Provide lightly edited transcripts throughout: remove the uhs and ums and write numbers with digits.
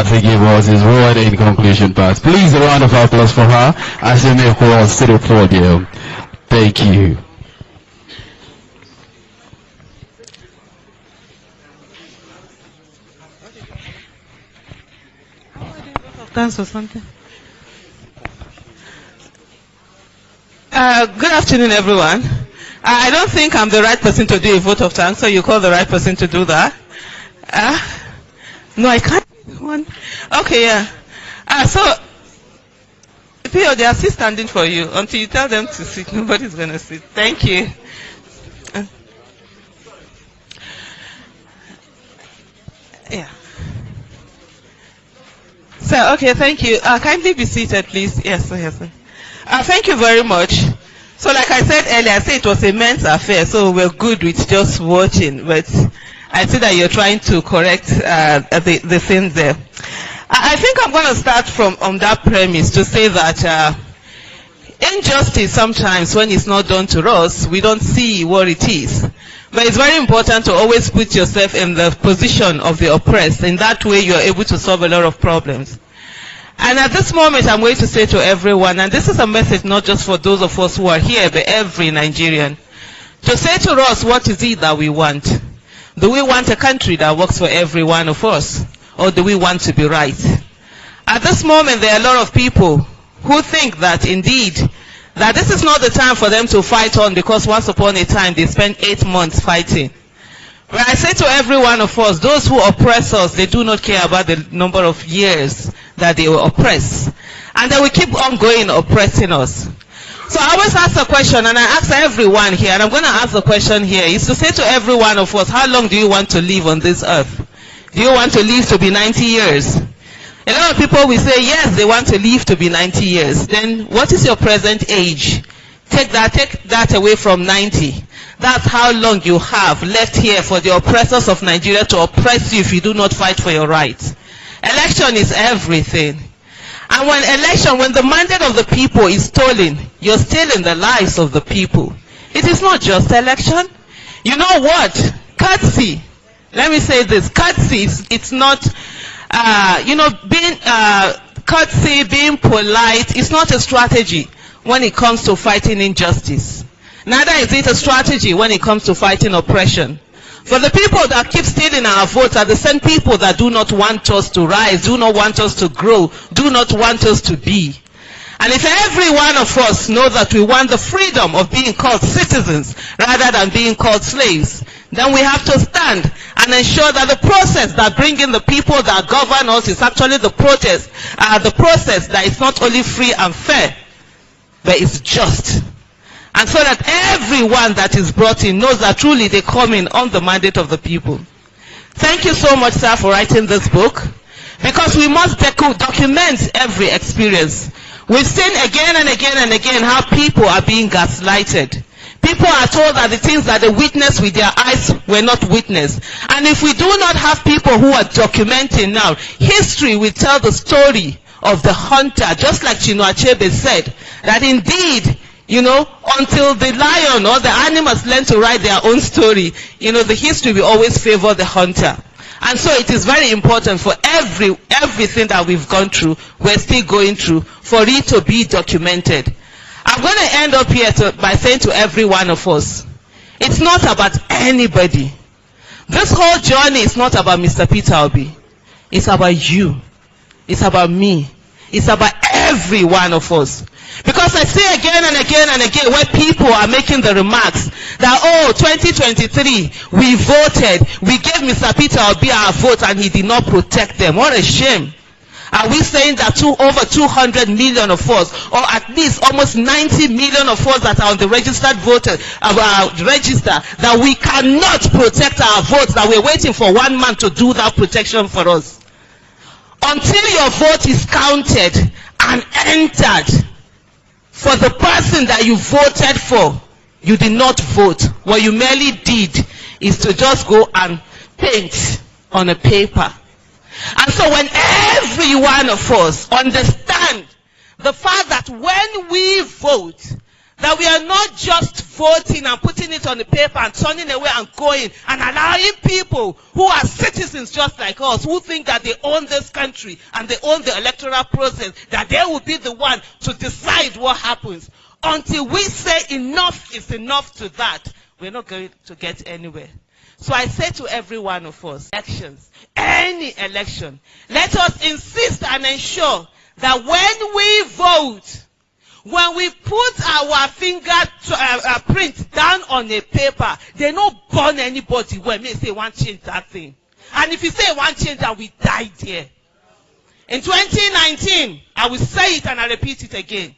had to give us his word in conclusion part. Please, a round of applause for her as she makes us to the podium. Thank you. Thanks or something. Good afternoon, everyone. I don't think I'm the right person to do a vote of thanks, so you call the right person to do that. No, I can't. Okay, yeah. So, Pio, they are still standing for you. Until you tell them to sit, nobody's going to sit. Thank you. Yeah. So, okay, thank you. Kindly be seated, please. Yes, yes. Thank you very much. So, like I said earlier, I said it was a men's affair, so we're good with just watching, but I see that you're trying to correct the things there. I think I'm going to start from on that premise to say that injustice sometimes, when it's not done to us, we don't see what it is. But it's very important to always put yourself in the position of the oppressed. In that way, you're able to solve a lot of problems. And at this moment, I'm going to say to everyone, and this is a message not just for those of us who are here, but every Nigerian, to say to us, what is it that we want? Do we want a country that works for every one of us? Or do we want to be right? At this moment, there are a lot of people who think that indeed, that this is not the time for them to fight on, because once upon a time, they spent 8 months fighting. But I say to every one of us, those who oppress us, they do not care about the number of years that they will oppress. And they will keep on going oppressing us. So I always ask a question, and I ask everyone here, and I'm going to ask the question here, is to say to every one of us, how long do you want to live on this earth? Do you want to live to be 90 years? A lot of people will say, yes, they want to live to be 90 years. Then what is your present age? Take that away from 90. That's how long you have left here for the oppressors of Nigeria to oppress you if you do not fight for your rights. Election is everything. And when the mandate of the people is stolen, you're stealing the lives of the people. It is not just election. You know what? Courtesy. Let me say this. Courtesy, it's not, being courtesy, being polite, it's not a strategy when it comes to fighting injustice. Neither is it a strategy when it comes to fighting oppression. For the people that keep stealing our votes are the same people that do not want us to rise, do not want us to grow, do not want us to be. And if every one of us know that we want the freedom of being called citizens rather than being called slaves, then we have to stand and ensure that the process that brings in the people that govern us is actually the process that is not only free and fair, but it's just. And so that everyone that is brought in knows that truly they come in on the mandate of the people. Thank you so much, sir, for writing this book, because we must document every experience. We've seen again and again and again how people are being gaslighted. People are told that the things that they witnessed with their eyes were not witnessed. And if we do not have people who are documenting now, history will tell the story of the hunter, just like Chinua Achebe said, that indeed, until the lion or the animals learn to write their own story, the history will always favor the hunter. And so it is very important for everything that we've gone through, we're still going through, for it to be documented. I'm going to end up here by saying to every one of us, it's not about anybody. This whole journey is not about Mr. Peter Obi. It's about you. It's about me. It's about every one of us. Because I see again and again and again where people are making the remarks that, 2023, we voted, we gave Mr. Peter Obi our vote and he did not protect them. What a shame. Are we saying that over 200 million of us, or at least almost 90 million of us that are on the registered voter register, that we cannot protect our votes, that we're waiting for one man to do that protection for us? Until your vote is counted and entered for the person that you voted for, you did not vote. What you merely did is to just go and paint on a paper. And so when every one of us understand the fact that when we vote, That we are not just voting and putting it on the paper and turning away and going and allowing people who are citizens just like us, who think that they own this country and they own the electoral process, that they will be the one to decide what happens. Until we say enough is enough to that, we're not going to get anywhere. So I say to every one of us, elections, any election, let us insist and ensure that when we vote, when we put our finger print down on a paper, they don't burn anybody when they say one change that thing. And if you say one change that, we died here. In 2019, I will say it and I repeat it again.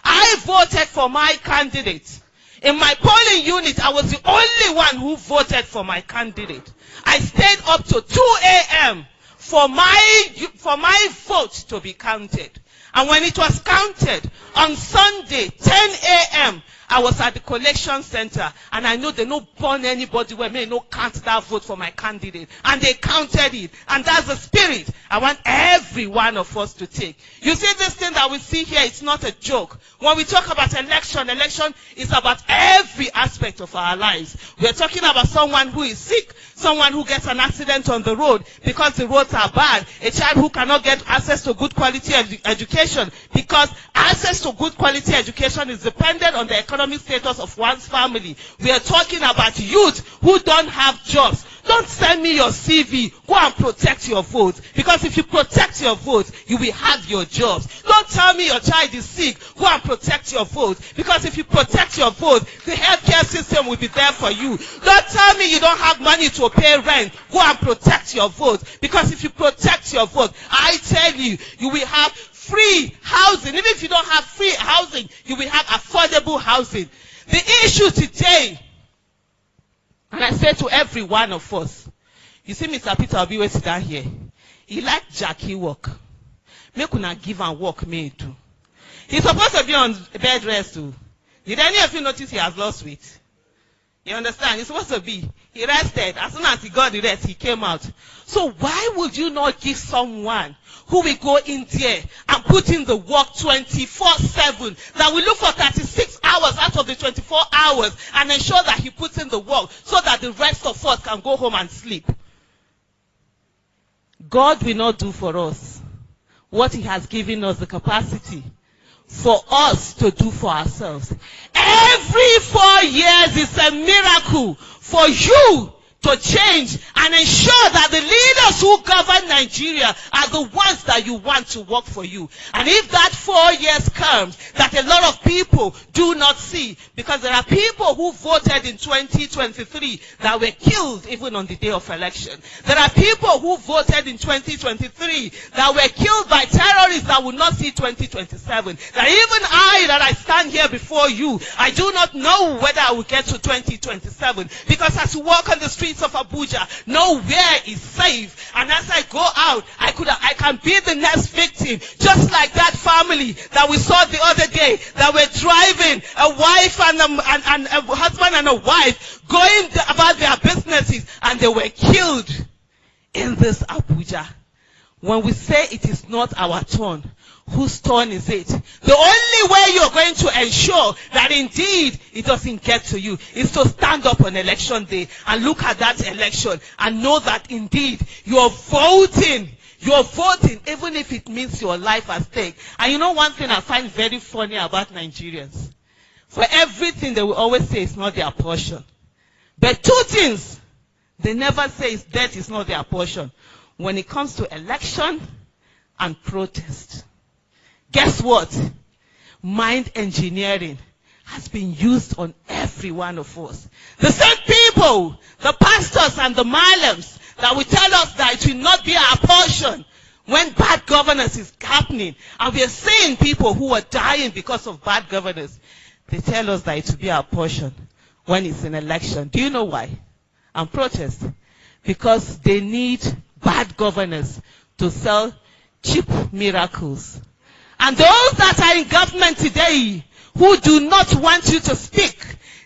I voted for my candidate. In my polling unit, I was the only one who voted for my candidate. I stayed up to 2 a.m. for my vote to be counted. And when it was counted on Sunday, 10 a.m., I was at the collection center, and I know they don't burn anybody when they don't count that vote for my candidate. And they counted it. And that's the spirit I want every one of us to take. You see, this thing that we see here, it's not a joke. When we talk about election is about every aspect of our lives. We're talking about someone who is sick, someone who gets an accident on the road because the roads are bad, a child who cannot get access to good quality education because access to good quality education is dependent on the economic status of one's family. We are talking about youth who don't have jobs. Don't send me your CV. Go and protect your vote. Because if you protect your vote, you will have your jobs. Don't tell me your child is sick. Go and protect your vote. Because if you protect your vote, the healthcare system will be there for you. Don't tell me you don't have money to pay rent. Go and protect your vote. Because if you protect your vote, I tell you, you will have free housing. Even if you don't have free housing, you will have affordable housing. The issue today, and I say to every one of us, you see Mr. Peter Obi sit down here. He like Jackie work. Make una give and work me too. He's supposed to be on bed rest too. Did any of you notice he has lost weight? You understand? He's supposed to be. He rested. As soon as he got the rest, he came out. So why would you not give someone who will go in there and put in the work 24/7, that will look for 36 hours out of the 24 hours and ensure that he puts in the work so that the rest of us can go home and sleep? God will not do for us what he has given us the capacity for us to do for ourselves. Every 4 years is a miracle for you to change and ensure that the leaders who govern Nigeria are the ones that you want to work for you. And if that 4 years comes, that a lot of people do not see, because there are people who voted in 2023 that were killed even on the day of election. There are people who voted in 2023 that were killed by terrorists that will not see 2027. That even that I stand here before you, I do not know whether I will get to 2027, because as you walk on the streets of Abuja, nowhere is safe. And as I go out, I can be the next victim, just like that family that we saw the other day, that were driving a wife and a husband and a wife going about their businesses, and they were killed in this Abuja. When we say it is not our turn, whose turn is it? The only way you're going to ensure that indeed it doesn't get to you is to stand up on election day and look at that election and know that indeed you're voting. You're voting even if it means your life at stake. And you know one thing I find very funny about Nigerians? For everything they will always say it's not their portion. But two things they never say is death is not their portion. When it comes to election and protest. Guess what? Mind engineering has been used on every one of us. The same people, the pastors and the malams, that will tell us that it will not be our portion when bad governance is happening. And we are seeing people who are dying because of bad governance. They tell us that it will be our portion when it's an election. Do you know why? And protest. Because they need bad governance to sell cheap miracles. And those that are in government today who do not want you to speak,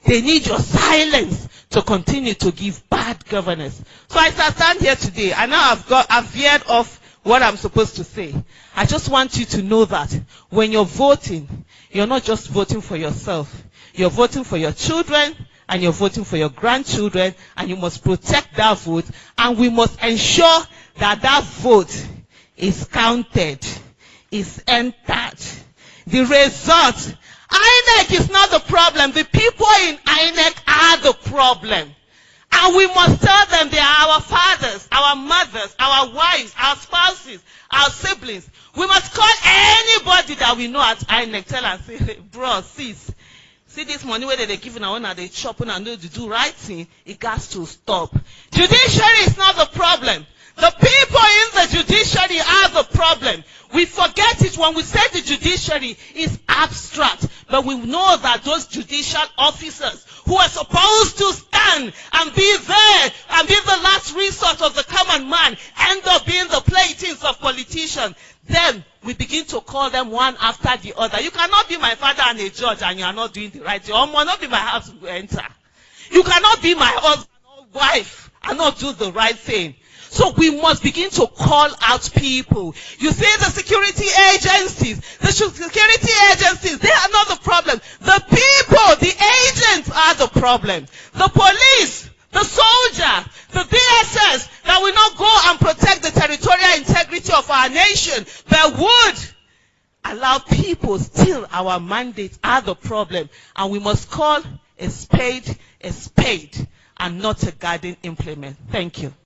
they need your silence to continue to give bad governance. So as I stand here today, and now I've veered off what I'm supposed to say. I just want you to know that when you're voting, you're not just voting for yourself. You're voting for your children, and you're voting for your grandchildren, and you must protect that vote, and we must ensure that that vote is counted, is entered. The result, INEC is not the problem. The people in INEC are the problem. And we must tell them they are our fathers, our mothers, our wives, our spouses, our siblings. We must call anybody that we know at INEC, tell and say, bro, sis, see this money where they're giving our own and they chopping and they do right thing, it has to stop. Judiciary is not the problem. The people in the judiciary are the problem. We forget it when we say the judiciary is abstract, but we know that those judicial officers who are supposed to stand and be there and be the last resort of the common man end up being the playthings of politicians. Then we begin to call them one after the other. You cannot be my father and a judge and you are not doing the right thing. Or will not be my house will enter. You cannot be my husband or wife and not do the right thing. So we must begin to call out people. You see the security agencies, they are not the problem. The people, the agents are the problem. The police, the soldier, the DSS that will not go and protect the territorial integrity of our nation, but would allow people steal our mandates are the problem. And we must call a spade and not a garden implement. Thank you.